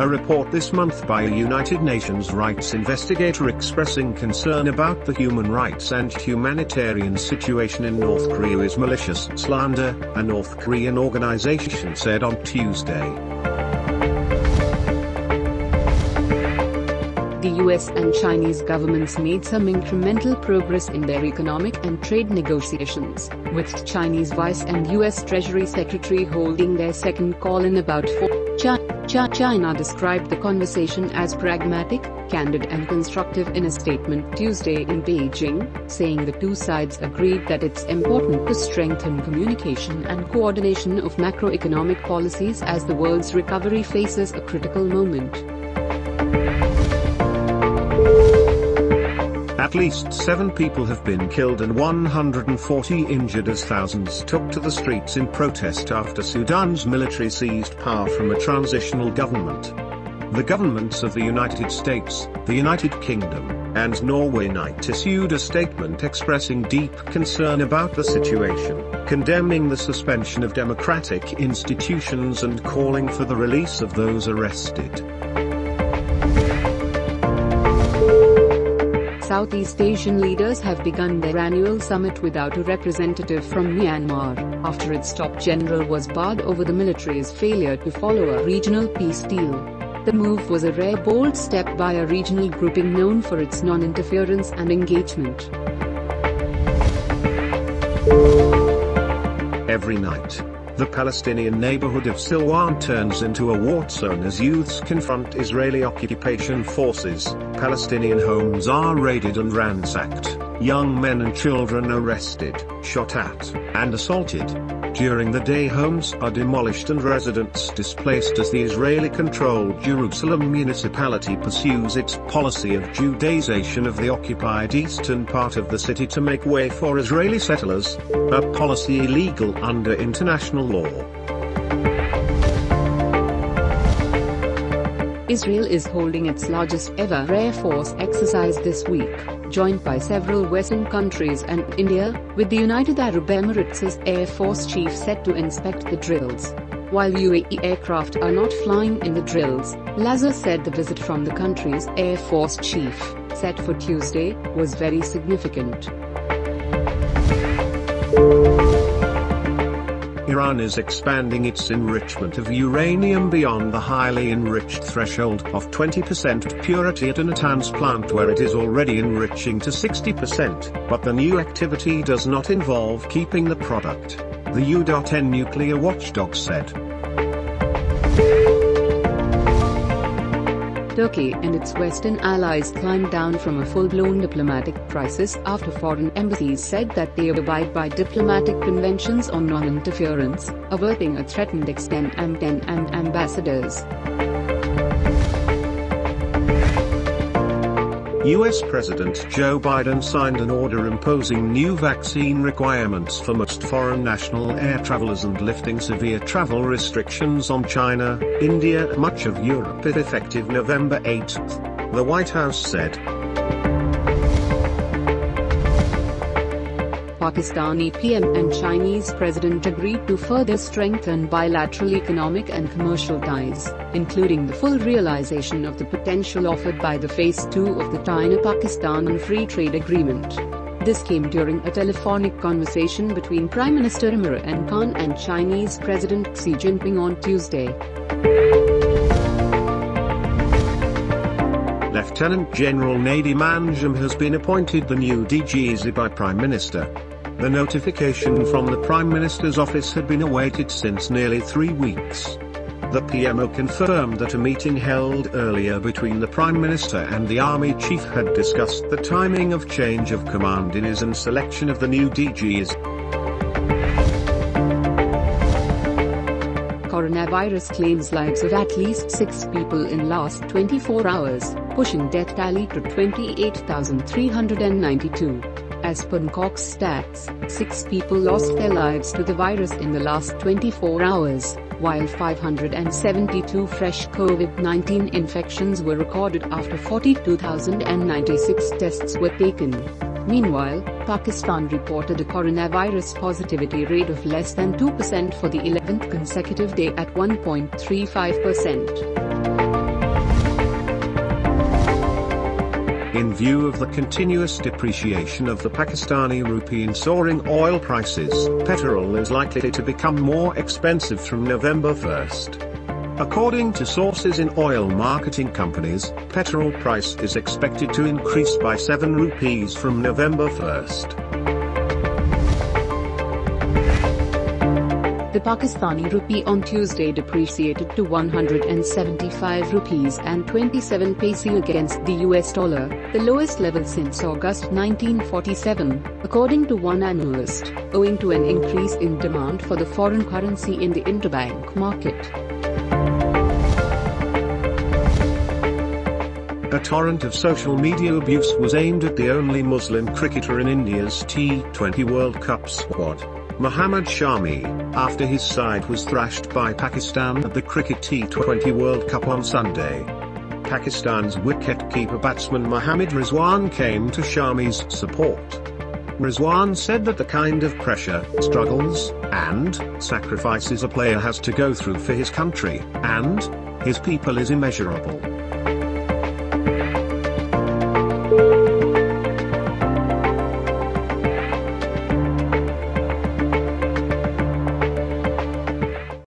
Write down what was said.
A report this month by a United Nations rights investigator expressing concern about the human rights and humanitarian situation in North Korea is malicious slander, a North Korean organization said on Tuesday. The US and Chinese governments made some incremental progress in their economic and trade negotiations, with Chinese Vice and US Treasury Secretary holding their second call in about 4. China described the conversation as pragmatic, candid and constructive in a statement Tuesday in Beijing, saying the two sides agreed that it's important to strengthen communication and coordination of macroeconomic policies as the world's recovery faces a critical moment. At least 7 people have been killed and 140 injured as thousands took to the streets in protest after Sudan's military seized power from a transitional government. The governments of the United States, the United Kingdom, and Norway issued a statement expressing deep concern about the situation, condemning the suspension of democratic institutions and calling for the release of those arrested. Southeast Asian leaders have begun their annual summit without a representative from Myanmar, after its top general was barred over the military's failure to follow a regional peace deal. The move was a rare bold step by a regional grouping known for its non-interference and engagement. Every night, the Palestinian neighborhood of Silwan turns into a war zone as youths confront Israeli occupation forces. Palestinian homes are raided and ransacked, young men and children arrested, shot at, and assaulted. During the day homes are demolished and residents displaced as the Israeli-controlled Jerusalem municipality pursues its policy of Judaization of the occupied eastern part of the city to make way for Israeli settlers, a policy illegal under international law. Israel is holding its largest ever Air Force exercise this week, joined by several Western countries and India, with the United Arab Emirates' Air Force chief set to inspect the drills. While UAE aircraft are not flying in the drills, Lazar said the visit from the country's Air Force chief, set for Tuesday, was very significant. Iran is expanding its enrichment of uranium beyond the highly enriched threshold of 20% purity at a Natanz plant where it is already enriching to 60%, but the new activity does not involve keeping the product, the U.N. nuclear watchdog said. Turkey and its Western allies climbed down from a full-blown diplomatic crisis after foreign embassies said that they abide by diplomatic conventions on non-interference, averting a threatened extend and ambassadors. US President Joe Biden signed an order imposing new vaccine requirements for most foreign national air travelers and lifting severe travel restrictions on China, India, and much of Europe effective November 8, the White House said. Pakistani PM and Chinese President agreed to further strengthen bilateral economic and commercial ties, including the full realization of the potential offered by the Phase 2 of the China-Pakistan Free Trade Agreement. This came during a telephonic conversation between Prime Minister Imran Khan and Chinese President Xi Jinping on Tuesday. Lieutenant General Nadim Anjum has been appointed the new DGZ by Prime Minister. The notification from the Prime Minister's office had been awaited since nearly 3 weeks. The PMO confirmed that a meeting held earlier between the Prime Minister and the Army Chief had discussed the timing of change of command in his and selection of the new DGs. Coronavirus claims lives of at least 6 people in last 24 hours, pushing death tally to 28,392. As per Cox stats, 6 people lost their lives to the virus in the last 24 hours, while 572 fresh COVID-19 infections were recorded after 42,096 tests were taken. Meanwhile, Pakistan reported a coronavirus positivity rate of less than 2% for the 11th consecutive day at 1.35%. In view of the continuous depreciation of the Pakistani rupee and soaring oil prices, petrol is likely to become more expensive from November 1st. According to sources in oil marketing companies, petrol price is expected to increase by 7 rupees from November 1st. The Pakistani rupee on Tuesday depreciated to 175 rupees and 27 paise against the US dollar, the lowest level since August 1947, according to one analyst, owing to an increase in demand for the foreign currency in the interbank market. A torrent of social media abuse was aimed at the only Muslim cricketer in India's T20 World Cup squad, Mohammad Shami, after his side was thrashed by Pakistan at the Cricket T20 World Cup on Sunday. Pakistan's wicket-keeper batsman Mohammad Rizwan came to Shami's support. Rizwan said that the kind of pressure, struggles, and sacrifices a player has to go through for his country, and his people is immeasurable.